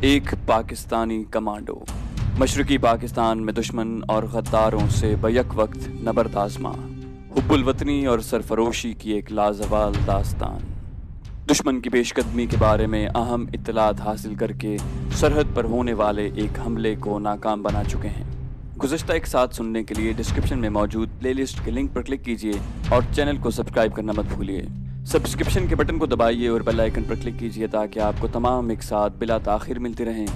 ایک پاکستانی کمانڈو مشرقی پاکستان میں دشمن اور غداروں سے بیک وقت نبرد آزما، حب الوطنی اور سرفروشی کی ایک لازوال داستان۔ دشمن کی پیش قدمی کے بارے میں اہم اطلاعات حاصل کر کے سرحد پر ہونے والے ایک حملے کو ناکام بنا چکے ہیں۔ گزشتہ ایک ساتھ سننے کے لیے ڈسکرپشن میں موجود پلے لسٹ کے لنک پر کلک کیجیے اور چینل کو سبسکرائب کرنا مت بھولیے۔ سبسکرپشن کے بٹن کو دبائیے اور بیل آئیکن پر کلک کیجیے تاکہ آپ کو تمام ایک ساتھ بلا تاخیر ملتی رہیں،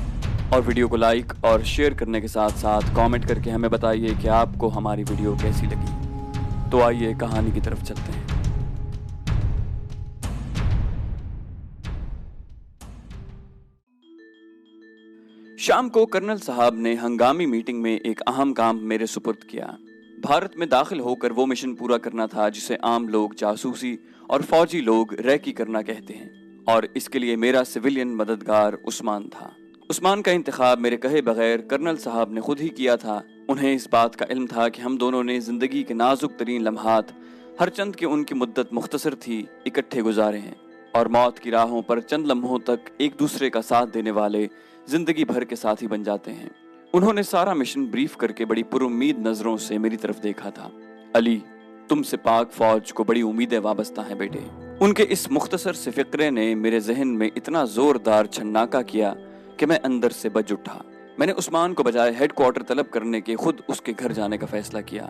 اور ویڈیو کو لائک اور شیئر کرنے کے ساتھ ساتھ کامنٹ کر کے ہمیں بتائیے کہ آپ کو ہماری ویڈیو کیسی لگی۔ تو آئیے کہانی کی طرف چلتے ہیں۔ شام کو کرنل صاحب نے ہنگامی میٹنگ میں ایک اہم کام میرے سپرد کیا۔ بھارت میں داخل ہو کر وہ مشن پورا کرنا تھا جسے عام لوگ جاسوسی اور فوجی لوگ ریکی کرنا کہتے ہیں، اور اس کے لیے میرا سویلین مددگار عثمان تھا۔ عثمان کا انتخاب میرے کہے بغیر کرنل صاحب نے خود ہی کیا تھا۔ انہیں اس بات کا علم تھا کہ ہم دونوں نے زندگی کے نازک ترین لمحات، ہر چند کہ ان کی مدت مختصر تھی، اکٹھے گزارے ہیں، اور موت کی راہوں پر چند لمحوں تک ایک دوسرے کا ساتھ دینے والے زندگی بھر کے ساتھی بن جاتے ہیں۔ انہوں نے سارا مشن بریف کر کے بڑی پر امید نظروں سے میری طرف دیکھا تھا۔ علی، تم سے پاک فوج کو بڑی امیدیں وابستہ ہیں بیٹے۔ ان کے اس مختصر سے فقرے نے میرے ذہن میں اتنا زوردار چھناکا کیا کہ میں اندر سے بج اٹھا۔ میں نے عثمان کو بجائے ہیڈ کوارٹر طلب کرنے کے خود اس کے گھر جانے کا فیصلہ کیا۔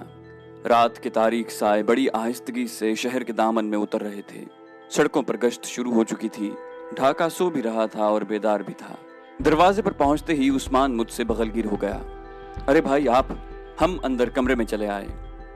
رات کے تاریک سائے بڑی آہستگی سے شہر کے دامن میں اتر رہے تھے۔ سڑکوں پر گشت شروع ہو چکی تھی۔ ڈھاکہ سو بھی رہا تھا اور بیدار بھی تھا۔ دروازے پر پہنچتے ہی عثمان مجھ سے بغل گیر ہو گیا۔ ارے بھائی آپ! ہم اندر کمرے میں چلے آئے۔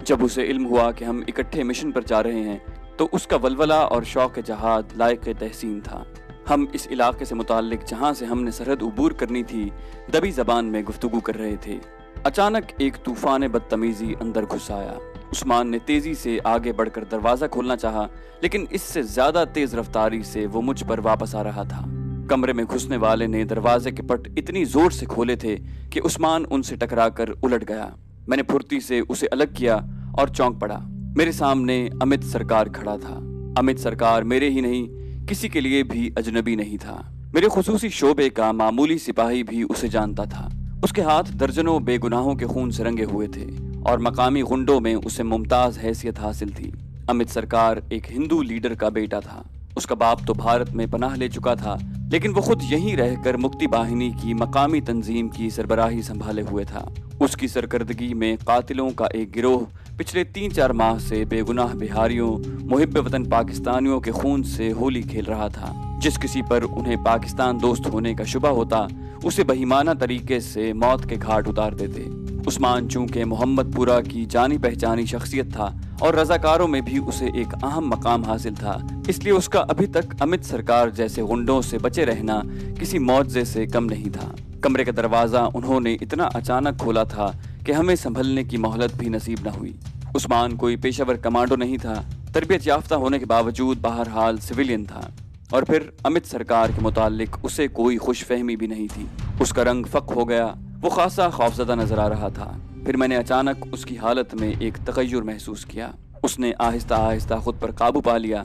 جب اسے علم ہوا کہ ہم اکٹھے مشن پر جا رہے ہیں تو اس کا ولولہ اور شوق جہاد لائق تحسین تھا۔ ہم اس علاقے سے متعلق جہاں سے ہم نے سرحد عبور کرنی تھی دبی زبان میں گفتگو کر رہے تھے۔ اچانک ایک طوفان بدتمیزی اندر گھس آیا۔ عثمان نے تیزی سے آگے بڑھ کر دروازہ کھولنا چاہا، لیکن اس سے زیادہ تیز رفتاری سے وہ مجھ پر واپس آ رہا تھا۔ کمرے میں گھسنے والے نے دروازے کے پٹ اتنی زور سے کھولے تھے کہ عثمان ان سے ٹکرا کر الٹ گیا۔ میں نے پھرتی سے اسے الگ کیا اور چونک پڑا۔ میرے سامنے امت سرکار کھڑا تھا۔ امت سرکار میرے ہی نہیں، کسی کے لیے بھی اجنبی نہیں تھا۔ میرے خصوصی شعبے کا معمولی سپاہی بھی اسے جانتا تھا۔ اس کے ہاتھ درجنوں بے گناہوں کے خون سے رنگے ہوئے تھے اور مقامی غنڈوں میں اسے ممتاز حیثیت حاصل تھی۔ امت سرکار ایک ہندو لیڈر کا بیٹا تھا۔ اس کا باپ تو بھارت میں پناہ لے چکا تھا، لیکن وہ خود یہیں رہ کر مکتی باہنی کی مقامی تنظیم کی سربراہی سنبھالے ہوئے تھا۔ اس کی سرکردگی میں قاتلوں کا ایک گروہ پچھلے 3-4 ماہ سے بے گناہ بہاریوں، محب وطن پاکستانیوں کے خون سے ہولی کھیل رہا تھا۔ جس کسی پر انہیں پاکستان دوست ہونے کا شبہ ہوتا، اسے بہیمانہ طریقے سے موت کے گھاٹ اتار دیتے۔ عثمان چونکہ محمد پورہ کی جانی پہچانی شخصیت تھا اور رضاکاروں میں بھی اسے ایک اہم مقام حاصل تھا، اس لیے اس کا ابھی تک امت سرکار جیسے غنڈوں سے بچے رہنا کسی معجزے سے کم نہیں تھا۔ کمرے کا دروازہ انہوں نے اتنا اچانک کھولا تھا کہ ہمیں سنبھلنے کی مہلت بھی نصیب نہ ہوئی۔ عثمان کوئی پیشہ ور کمانڈو نہیں تھا، تربیت یافتہ ہونے کے باوجود بہرحال سویلین تھا، اور پھر امت سرکار کے متعلق اسے کوئی خوش فہمی بھی نہیں تھی۔ اس کا رنگ فق ہو گیا، وہ خاصا خوفزدہ نظر آ رہا تھا۔ پھر میں نے اچانک اس کی حالت میں ایک تغیر محسوس کیا۔ اس نے آہستہ آہستہ خود پر قابو پا لیا۔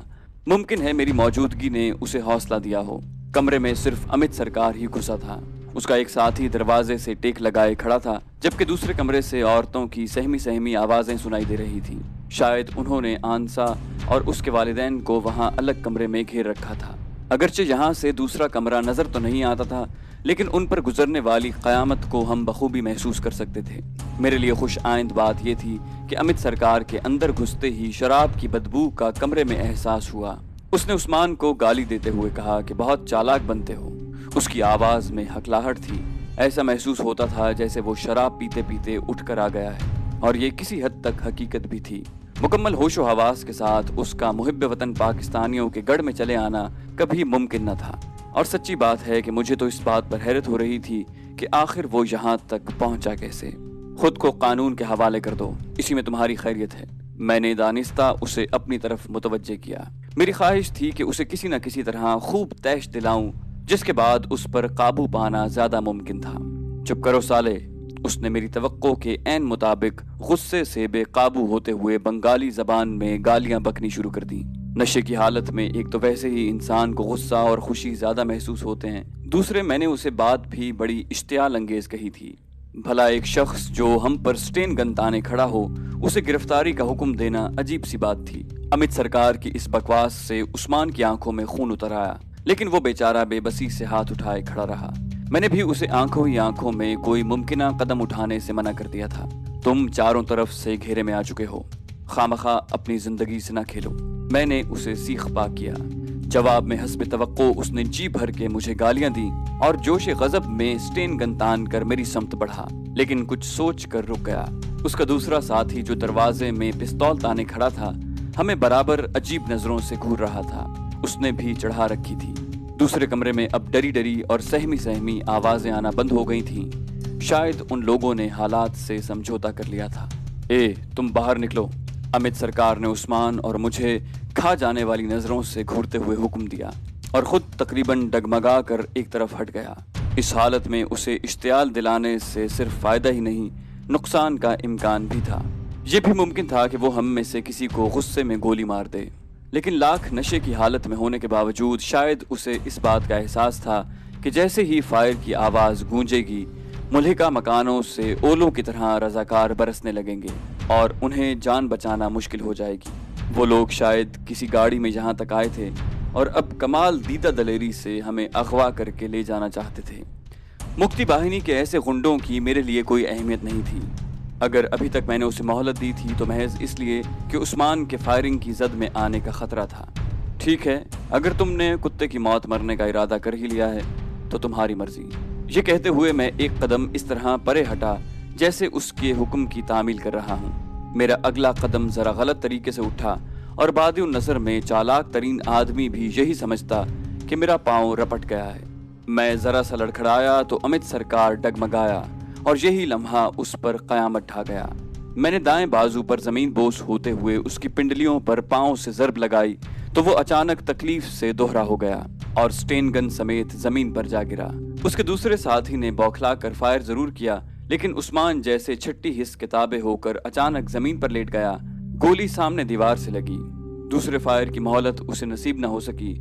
ممکن ہے میری موجودگی نے اسے حوصلہ دیا ہو۔ کمرے میں صرف امت سرکار ہی گھسا تھا۔ اس کا ایک ساتھی دروازے سے ٹیک لگائے کھڑا تھا، جبکہ دوسرے کمرے سے عورتوں کی سہمی سہمی آوازیں سنائی دے رہی تھیں۔ شاید انہوں نے آنسا اور اس کے والدین کو وہاں الگ کمرے میں گھیر رکھا تھا۔ اگرچہ یہاں سے دوسرا کمرہ نظر تو نہیں آتا تھا، لیکن ان پر گزرنے والی قیامت کو ہم بخوبی محسوس کر سکتے تھے۔ میرے لیے خوش آئند بات یہ تھی کہ امت سرکار کے اندر گھستے ہی شراب کی بدبو کا کمرے میں احساس ہوا۔ اس نے عثمان کو گالی دیتے ہوئے کہا کہ بہت چالاک بنتے ہو۔ اس کی آواز میں ہکلاہٹ تھی۔ ایسا محسوس ہوتا تھا جیسے وہ شراب پیتے پیتے اٹھ کر آ گیا ہے، اور یہ کسی حد تک حقیقت بھی تھی۔ مکمل ہوش و حواس کے ساتھ اس کا محب وطن پاکستانیوں کے گڑھ میں چلے آنا کبھی ممکن نہ تھا، اور سچی بات ہے کہ مجھے تو اس بات پر حیرت ہو رہی تھی کہ آخر وہ یہاں تک پہنچا کیسے۔ خود کو قانون کے حوالے کر دو، اسی میں تمہاری خیریت ہے۔ میں نے دانستہ اسے اپنی طرف متوجہ کیا۔ میری خواہش تھی کہ اسے کسی نہ کسی طرح خوب تیش دلاؤں، جس کے بعد اس پر قابو پانا زیادہ ممکن تھا۔ چپ کرو سالے! اس نے میری توقع کے عین مطابق غصے سے بے قابو ہوتے ہوئے بنگالی زبان میں گالیاں بکنی شروع کر دی۔ نشے کی حالت میں ایک تو ویسے ہی انسان کو غصہ اور خوشی زیادہ محسوس ہوتے ہیں، दूसरे मैंने उसे बात भी बड़ी इश्तियाल अंगेज कही थी। भला एक शख्स जो हम पर स्टेन गन ताने खड़ा हो, उसे गिरफ्तारी का हुक्म देना अजीब सी बात थी। अमित सरकार की इस बकवास से उस्मान की आंखों में खून उतर आया, लेकिन वो बेचारा बेबसी से हाथ उठाए खड़ा रहा। मैंने भी उसे आंखों ही आंखों में कोई मुमकिना कदम उठाने से मना कर दिया था। तुम चारों तरफ से घेरे में आ चुके हो, खामखा अपनी जिंदगी से ना खेलो, मैंने उसे सीख पा किया। जवाब में हस्ब तवक्को उसने जी भर के मुझे गालियां दी और जोश गजब में स्टेन गन तान कर मेरी समत बढ़ा, लेकिन कुछ सोच कर रुक गया। उसका दूसरा साथी जो दरवाजे में पिस्तौल ताने खड़ा था, हमें बराबर अजीब नजरों से घूर रहा था। उसने भी चढ़ा रखी थी। दूसरे कमरे में अब डरी डरी और सहमी सहमी आवाजें आना बंद हो गई थीं। शायद उन लोगों ने हालात से समझौता कर लिया था। तुम बाहर निकलो, अमित सरकार ने उस्मान और मुझे खा जाने वाली नजरों से घूरते हुए हुक्म दिया और खुद तकरीबन डगमगा कर एक तरफ हट गया। इस हालत में उसे इश्तियाल दिलाने से सिर्फ फायदा ही नहीं, नुकसान का इम्कान भी था। ये भी मुमकिन था कि वो हम में से किसी को गुस्से में गोली मार दे, लेकिन लाख नशे की हालत में होने के बावजूद शायद उसे इस बात का एहसास था कि जैसे ही फायर की आवाज गूंजेगी, मुल्हिका मकानों से ओलों की तरह रजाकार बरसने लगेंगे और उन्हें जान बचाना मुश्किल हो जाएगी। वो लोग शायद किसी गाड़ी में यहाँ तक आए थे और अब कमाल दीदा दलेरी से हमें अगवा करके ले जाना चाहते थे। मुक्ति बाहिनी के ऐसे गुंडों की मेरे लिए कोई अहमियत नहीं थी। अगर अभी तक मैंने उसे मोहलत दी थी तो महज इसलिए कि उस्मान के फायरिंग की जद में आने का खतरा था। ठीक है, अगर तुमने कुत्ते की मौत मरने का इरादा कर ही लिया है तो तुम्हारी मर्जी। ये कहते हुए मैं एक कदम इस तरह परे हटा जैसे उसके हुक्म की तामील कर रहा हूँ। मेरा अगला कदम जरा गलत तरीके से उठा और बादी नजर में चालाक तरीन आदमी भी यही समझता कि मेरा पाँव रपट गया है। मैं जरा सा लड़खड़ाया तो अमित सरकार डगमगाया और यही लम्हा उस पर कयामत ढा गया। मैंने दाएं बाजू पर जमीन बोस होते हुए उसकी पिंडलियों पर पाँव से जरब लगाई तो वो अचानक तकलीफ से दोहरा हो गया और स्टेन गन समेत जमीन पर जा गिरा। उसके दूसरे साथी ने बौखला कर फायर जरूर किया, लेकिन उस्मान जैसे छठी हिस्स के ताबे होकर अचानक जमीन पर लेट गया। गोली सामने दीवार से लगी। दूसरे फायर की मोहलत उसे नसीब न हो सकी।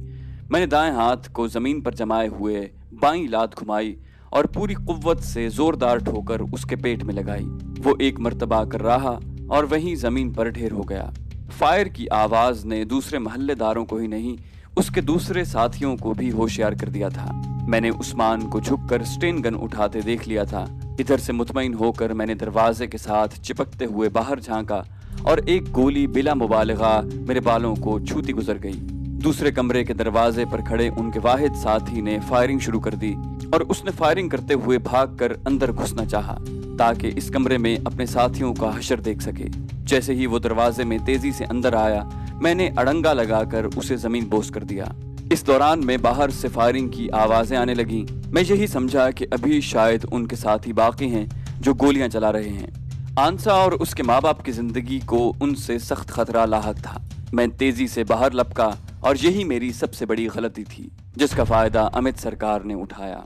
मैंने दाएं हाथ को जमीन पर जमाए हुए बाईं लात घुमाई और पूरी कुव्वत से जोरदार ठोकर उसके पेट में लगाई। वो एक मर्तबा कर रहा और वहीं जमीन पर ढेर हो गया। फायर की आवाज ने दूसरे महल्लेदारों को ही नहीं, उसके दूसरे साथियों को भी होशियार कर दिया था। मैंने उस्मान को झुककर स्टेन गन उठाते देख लिया था। इधर से मुतमईन होकर मैंने दरवाजे के साथ चिपकते हुए बाहर झांका और एक गोली बिला मुबालगा मेरे बालों को छूती गुजर गई। दूसरे कमरे के दरवाजे पर खड़े उनके वाहिद साथी ने फायरिंग शुरू कर दी और उसने फायरिंग करते हुए भागकर अंदर घुसना चाहा ताकि इस कमरे में अपने साथियों का हशर देख सके। जैसे ही वो दरवाजे में तेजी से अंदर आया, मैंने अड़ंगा लगाकर उसे जमीन बोस कर दिया। इस दौरान में बाहर से फायरिंग की आवाजें आने लगी। मैं यही समझा कि अभी शायद उनके साथी बाकी हैं जो गोलियां चला रहे हैं। आंसा और उसके माँ बाप की जिंदगी को उनसे सख्त खतरा लाहक था। मैं तेजी से बाहर लपका और यही मेरी सबसे बड़ी गलती थी जिसका फायदा अमित सरकार ने उठाया।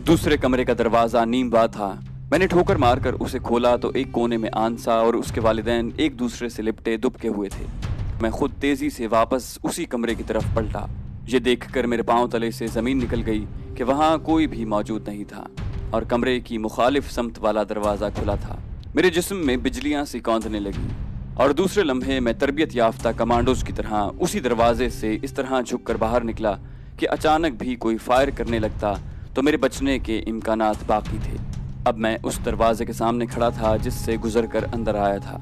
दूसरे कमरे का दरवाजा नीम बा था। मैंने ठोकर मारकर उसे खोला तो एक कोने में आंसा और उसके वालिदैन एक दूसरे से लिपटे दुबके हुए थे। मैं खुद तेजी से वापस उसी कमरे की तरफ पलटा। ये देखकर मेरे पांव तले से जमीन निकल गई कि वहां कोई भी मौजूद नहीं था और कमरे की मुखालिफ समत वाला दरवाजा खुला था। मेरे जिस्म में बिजलियां सी कौंधने लगी और दूसरे लम्हे मैं तरबियत याफ्ता कमांडोज की तरह उसी दरवाजे से इस तरह झुककर बाहर निकला कि अचानक भी कोई फायर करने लगता तो मेरे बचने के इम्कानात बाकी थे। अब मैं उस दरवाजे के सामने खड़ा था जिससे गुजरकर अंदर आया था।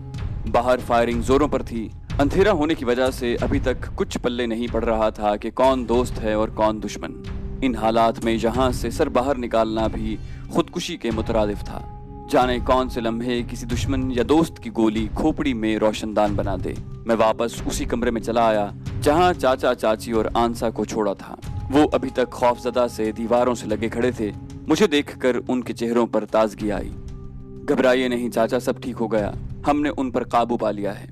बाहर फायरिंग जोरों पर थी। अंधेरा होने की वजह से अभी तक कुछ पल्ले नहीं पड़ रहा था कि कौन दोस्त है और कौन दुश्मन। इन हालात में यहाँ से सर बाहर निकालना भी खुदकुशी के मुतरादिफ था। जाने कौन से लम्हे किसी दुश्मन या दोस्त की गोली खोपड़ी में रोशनदान बना दे। मैं वापस उसी कमरे में चला आया जहाँ चाचा चाची और आंसा को छोड़ा था। वो अभी तक खौफजदा से दीवारों से लगे खड़े थे। मुझे देखकर उनके चेहरों पर ताजगी आई। घबराइए नहीं चाचा, सब ठीक हो गया, हमने उन पर काबू पा लिया है,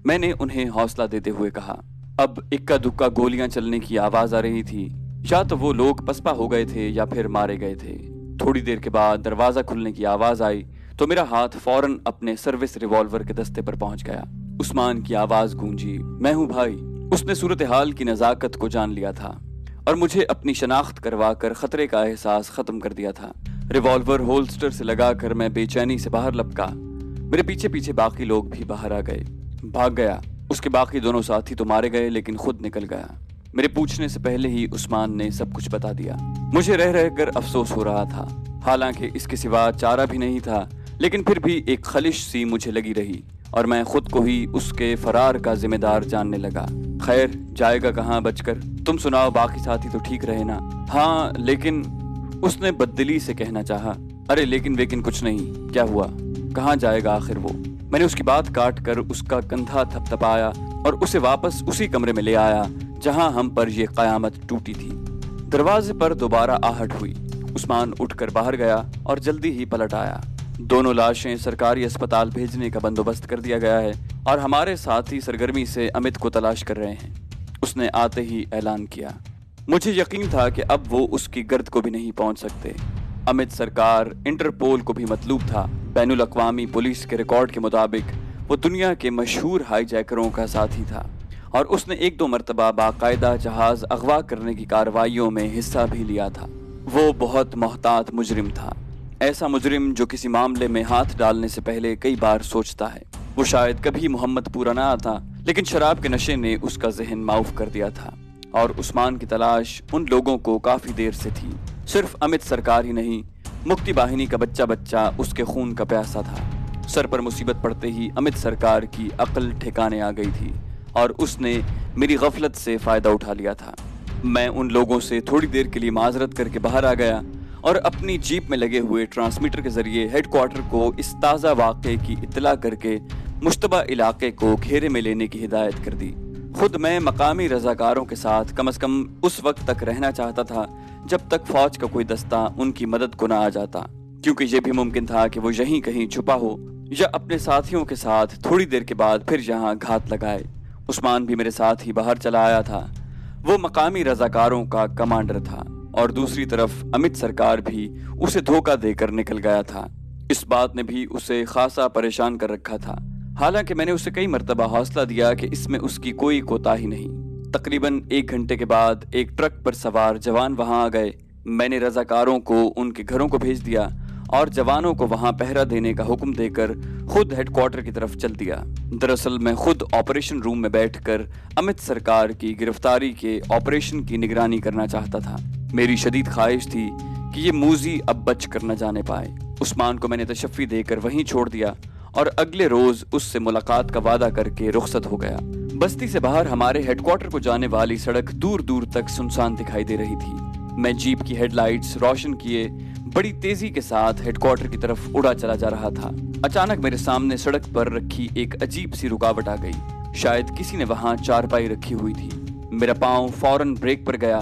मैंने उन्हें हौसला देते हुए कहा। अब इक्का दुक्का गोलियां चलने की आवाज आ रही थी। या तो वो लोग पसपा हो गए थे या फिर मारे गए थे। थोड़ी देर के बाद दरवाजा खुलने की आवाज आई तो मेरा हाथ फौरन अपने सर्विस रिवॉल्वर के दस्ते पर पहुंच गया। उस्मान की आवाज गूंजी, मैं हूं भाई। उसने सूरत हाल की नजाकत को जान लिया था और मुझे अपनी शनाख्त करवा कर खतरे का एहसास खत्म कर दिया था। रिवॉल्वर होल्स्टर से लगाकर मैं बेचैनी से बाहर लपका। मेरे पीछे पीछे बाकी लोग भी बाहर आ गए। भाग गया। उसके बाकी दोनों साथी तो मारे गए, लेकिन खुद निकल गया। मेरे पूछने से पहले ही उस्मान ने सब कुछ बता दिया। मुझे रह रह कर अफसोस हो रहा था, हालांकि इसके सिवा चारा भी नहीं था, लेकिन फिर भी एक खलिश सी मुझे लगी रही और मैं खुद को ही उसके फरार का जिम्मेदार जानने लगा। खैर, जाएगा कहाँ बचकर। तुम सुनाओ, बाकी साथी तो ठीक रहे ना? हाँ, लेकिन उसने बददिली से कहना चाहा। अरे लेकिन कुछ नहीं, क्या हुआ? कहाँ जाएगा आखिर वो? मैंने उसकी बात काट कर उसका कंधा थपथपाया और उसे वापस उसी कमरे में ले आया जहां हम पर ये कयामत टूटी थी। दरवाजे पर दोबारा आहट हुई। उस्मान उठकर बाहर गया और जल्दी ही पलट आया। दोनों लाशें सरकारी अस्पताल भेजने का बंदोबस्त कर दिया गया है और हमारे साथी सरगर्मी से अमित को तलाश कर रहे हैं, उसने आते ही ऐलान किया। मुझे यकीन था कि अब वो उसकी गर्द को भी नहीं पहुंच सकते। अमित सरकार इंटरपोल को भी मतलूब था। बैनुल अक़वामी पुलिस के रिकॉर्ड के मुताबिक वो दुनिया के मशहूर हाईजैकरों का साथी था और उसने 1-2 मरतबा बाकायदा जहाज अगवा करने की कार्रवाइयों में हिस्सा भी लिया था। वो बहुत मोहतात मुजरिम था, ऐसा मुजरिम जो किसी मामले में हाथ डालने से पहले कई बार सोचता है। वो शायद कभी मोहम्मद पूरा ना आता, लेकिन शराब के नशे ने उसका जहन माऊफ कर दिया था और उस्मान की तलाश उन लोगों को काफी देर से थी। सिर्फ अमित सरकार ही नहीं, मुक्ति बाहिनी का बच्चा बच्चा उसके खून का प्यासा था। सर पर मुसीबत पड़ते ही अमित सरकार की अक्ल ठिकाने आ गई थी और उसने मेरी गफलत से फायदा उठा लिया था। मैं उन लोगों से थोड़ी देर के लिए माजरत करके बाहर आ गया और अपनी जीप में लगे हुए ट्रांसमीटर के जरिए हेडक्वार्टर को इस ताज़ा वाक़े की इत्तला करके मुश्तबा इलाके को घेरे में लेने की हिदायत कर दी। खुद मैं मकामी रजाकारों के साथ कम से कम उस वक्त तक रहना चाहता था जब तक फौज का कोई दस्ता उनकी मदद को ना आ जाता, क्योंकि ये भी मुमकिन था कि वो यहीं कहीं छुपा हो या अपने साथियों के साथ थोड़ी देर के बाद फिर यहाँ घात लगाए। उस्मान भी मेरे साथ ही बाहर चला आया था। वो मकामी रजाकारों का कमांडर था और दूसरी तरफ अमित सरकार भी उसे धोखा देकर निकल गया था। इस बात ने भी उसे खासा परेशान कर रखा था। हालांकि मैंने उसे कई मरतबा हौसला दिया कि इसमें उसकी कोई कोताही नहीं। तकरीबन 1 घंटे के बाद एक ट्रक पर सवार जवान वहां आ गए। मैंने रजाकारों को उनके घरों को भेज दिया और जवानों को वहां पहरा देने का हुक्म देकर खुद हेडक्वार्टर की तरफ चल दिया। दरअसल मैं खुद ऑपरेशन रूम में बैठकर अमित सरकार की गिरफ्तारी के ऑपरेशन की निगरानी करना चाहता था। मेरी शदीद ख्वाहिश थी कि ये मूजी अब बच कर न जाने पाए। उस्मान को मैंने तशफ़ी देकर वहीं छोड़ दिया और अगले रोज उससे मुलाकात का वादा करके रुखसत हो गया। बस्ती से बाहर हमारे हेडक्वार्टर को जाने वाली सड़क दूर दूर तक सुनसान दिखाई दे रही थी। मैं जीप की हेडलाइट्स रोशन किए बड़ी तेजी के साथ हेडक्वार्टर की तरफ उड़ा चला जा रहा था। अचानक मेरे सामने सड़क पर रखी एक अजीब सी रुकावट आ गई। शायद किसी ने वहां चारपाई रखी हुई थी। मेरा पांव फौरन ब्रेक पर गया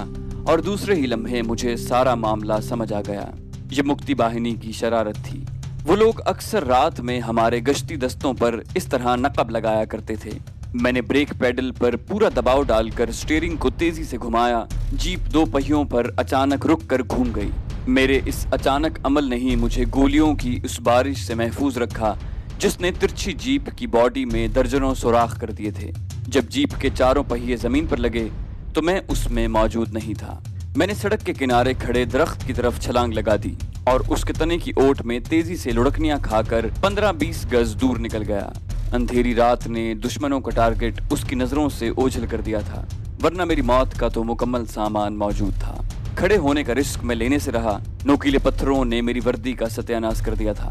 और दूसरे ही लम्हे मुझे सारा मामला समझ आ गया। ये मुक्ति बाहिनी की शरारत थी। वो लोग अक्सर रात में हमारे गश्ती दस्तों पर इस तरह नकब लगाया करते थे। मैंने ब्रेक पेडल पर पूरा दबाव डालकर स्टीयरिंग को तेजी से घुमाया। जीप 2 पहियों पर अचानक रुक कर घूम गई। मेरे इस अचानक अमल ने ही मुझे गोलियों की उस बारिश से महफूज रखा जिसने तिरछी जीप की बॉडी में दर्जनों सुराख कर दिए थे। जब जीप के चारों पहिए जमीन पर लगे तो मैं उसमें मौजूद नहीं था। मैंने सड़क के किनारे खड़े दरख्त की तरफ छलांग लगा दी और उसके तने की ओट में तेजी से लुढ़कनियां खाकर 15-20 गज दूर निकल गया। अंधेरी रात ने दुश्मनों का टारगेट उसकी नजरों से ओझल कर दिया था, वरना मेरी मौत का तो मुकम्मल सामान मौजूद था। खड़े होने का रिस्क मैं लेने से रहा। नोकीले पत्थरों ने मेरी वर्दी का सत्यानाश कर दिया था।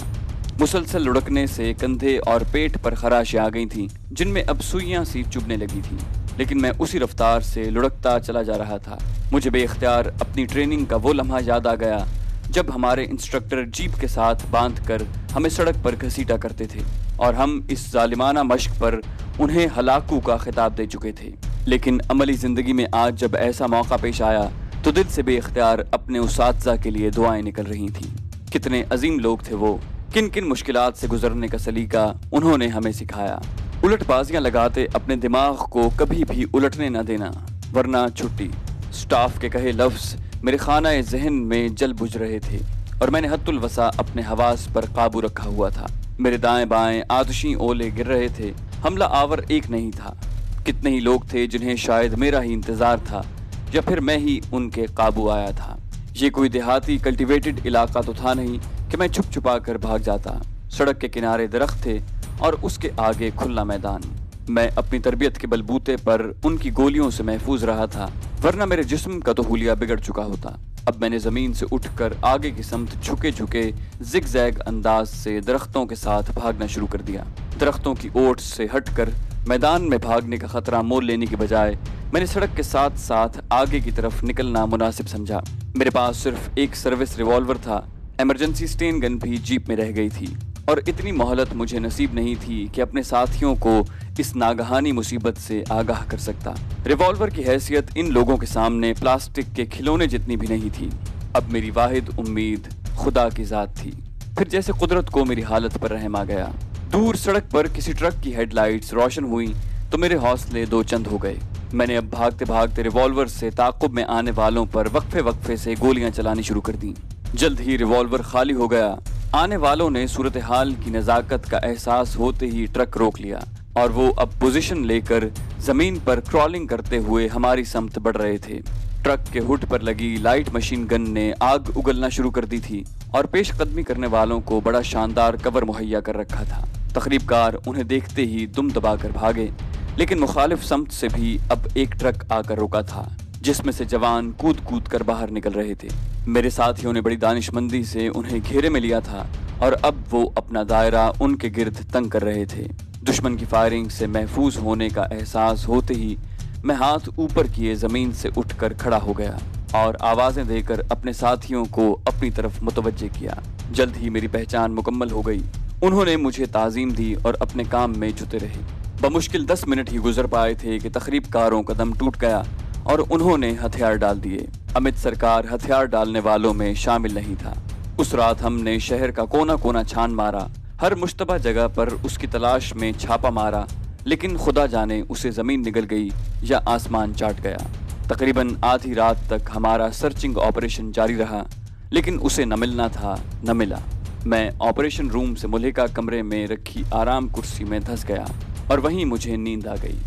मुसलसल लुढ़कने से कंधे और पेट पर खराशें आ गई थीं, जिनमें अब सुइयां सी चुभने लगी थीं। लेकिन मैं उसी रफ्तार से लुढ़कता चला जा रहा था। मुझे बेइख्तियार अपनी ट्रेनिंग का वो लम्हा याद आ गया जब हमारे इंस्ट्रक्टर जीप के साथ बांधकर हमें सड़क पर घसीटा करते थे और हम इस जालिमाना मश्क पर उन्हें हलाकू का खिताब दे चुके थे। लेकिन अमली जिंदगी में आज जब ऐसा मौका पेश आया तो दिल से बेइख्तियार अपने उसातिज़ा के लिए दुआएं निकल रही थीं। कितने अजीम लोग थे वो, किन किन मुश्किलात से गुजरने का सलीका उन्होंने हमें सिखाया। उलटबाजियां लगाते अपने दिमाग को कभी भी उलटने न देना, वरना छुट्टी। स्टाफ के कहे लफ्ज़ मेरे खाना ज़हन में जल बुझ रहे थे और मैंने हद्दुल वसा अपने हवास पर काबू रखा हुआ था। मेरे दाएं बाएं आतिशी ओले गिर रहे थे। हमला आवर एक नहीं था, कितने ही लोग थे जिन्हें शायद मेरा ही इंतजार था, یا پھر میں ہی ان کے قابو آیا تھا۔ یہ کوئی دیہاتی کلٹیویٹڈ علاقہ تو تھا نہیں کہ میں چھپ چھپا کر بھاگ جاتا۔ سڑک کے کنارے درخت تھے اور اس کے آگے کھلا میدان۔ میں اپنی تربیت کے بلبوتے پر ان کی گولیوں سے محفوظ رہا تھا، ورنہ میرے جسم کا تو حلیہ بگڑ چکا ہوتا۔ اب میں نے زمین سے اٹھ کر آگے کی سمت جھکے جھکے زگ زیگ انداز سے درختوں کے ساتھ بھاگنا شروع کر دیا۔ درختوں کی اوٹ سے ہٹ کر میدان میں بھاگنے کا خطرہ مول لینے کی بجائے میں نے سڑک کے ساتھ ساتھ آگے کی طرف نکلنا مناسب سمجھا۔ میرے پاس صرف ایک سروس ریوالور تھا، ایمرجنسی سٹین گن بھی جیپ میں رہ گئی تھی، اور اتنی مہلت مجھے نصیب نہیں تھی کہ اپنے ساتھیوں کو اس ناگہانی مصیبت سے آگاہ کر سکتا۔ ریوالور کی حیثیت ان لوگوں کے سامنے پلاسٹک کے کھلونے جتنی بھی نہیں تھی۔ اب میری واحد امید خدا کی ذات تھی۔ پھر جیسے قدرت کو میری حالت پر رحم آ گیا۔ دور سڑک پر کسی ٹرک کی ہیڈ لائٹس روشن ہوئیں تو میرے حوصلے دو چند ہو گئے۔ میں نے اب بھاگتے بھاگتے ریوالور سے تعاقب میں آنے والوں پر وقفے وقفے سے گولیاں چلانی شروع کر دیں۔ جلد ہی ریوالور خالی ہو گیا۔ آنے والوں نے صورتحال کی نزاکت کا احساس ہوتے ہی ٹرک روک لیا، اور وہ اب پوزیشن لے کر زمین پر کرالنگ کرتے ہوئے ہماری سمت بڑھ رہے تھے۔ ٹرک کے ہوڈ پر لگی لائٹ مشین گن نے آگ اگلنا شروع کر دی تھی اور پیش قدمی کرنے والوں کو بڑا شاندار کور مہیا کر رکھا تھا۔ تخریب کار انہیں دیکھتے ہی دم دبا کر بھاگے، لیکن مخالف سمت سے بھی اب ایک ٹرک آ کر رکا تھا، جس میں سے جوان کود کود کر باہر نکل رہے تھے۔ میرے ساتھیوں نے بڑی دانشمندی سے انہیں گھیرے میں لیا تھا اور اب وہ اپنا دائرہ ان کے گرد تنگ کر رہے تھے۔ دشمن کی فائرنگ سے محفوظ ہونے کا احساس ہوتے ہی میں ہاتھ اوپر کیے زمین سے اٹھ کر کھڑا ہو گیا اور آوازیں دے کر اپنے ساتھیوں کو اپنی طرف متوجہ کیا۔ جلد ہی میری پہچان مکمل ہو گئی۔ انہوں نے مجھے تعظیم دی اور اپنے کام میں جٹے رہے۔ بمشکل 10 منٹ ہی گزر پائے تھے کہ تخریب کاروں کا دم ٹوٹ گیا اور انہوں نے ہتھیار ڈال دیے۔ امت سرکار ہتھیار ڈالنے والوں میں شامل نہیں تھا۔ اس رات ہم نے شہر کا کونا کونا چھان مارا، ہر مشتبہ جگہ پر اس کی تلاش میں چھاپا مارا، لیکن خدا جانے اسے زمین نگل گئی یا آسمان چاٹ گیا۔ تقریباً آدھی رات تک ہمارا سرچنگ آپریشن جاری رہا، لیکن اسے نہ ملنا تھا نہ ملا۔ میں آپریشن روم سے ملحقہ کمرے میں رکھی آرام کرسی میں دھس گیا اور وہیں مجھے نیند آ گئی۔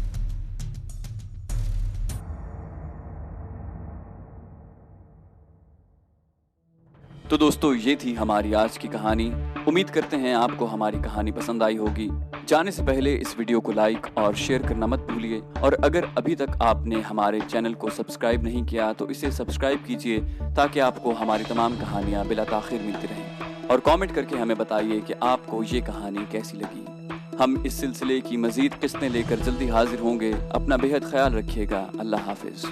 تو دوستو، یہ تھی ہماری آج کی کہانی۔ امید کرتے ہیں آپ کو ہماری کہانی پسند آئی ہوگی۔ جانے سے پہلے اس ویڈیو کو لائک اور شیئر کرنا مت بھولیے، اور اگر ابھی تک آپ نے ہمارے چینل کو سبسکرائب نہیں کیا تو اسے سبسکرائب کیجیے تاکہ آپ کو ہماری تمام کہانیاں بلا تاخیر ملتی رہیں، اور کامنٹ کر کے ہمیں بتائیے کہ آپ کو یہ کہانی کیسی لگی۔ ہم اس سلسلے کی مزید قسطیں لے کر جلدی حاضر ہوں گے۔ اپنا بے حد خیال رکھیے گا۔ اللہ حافظ۔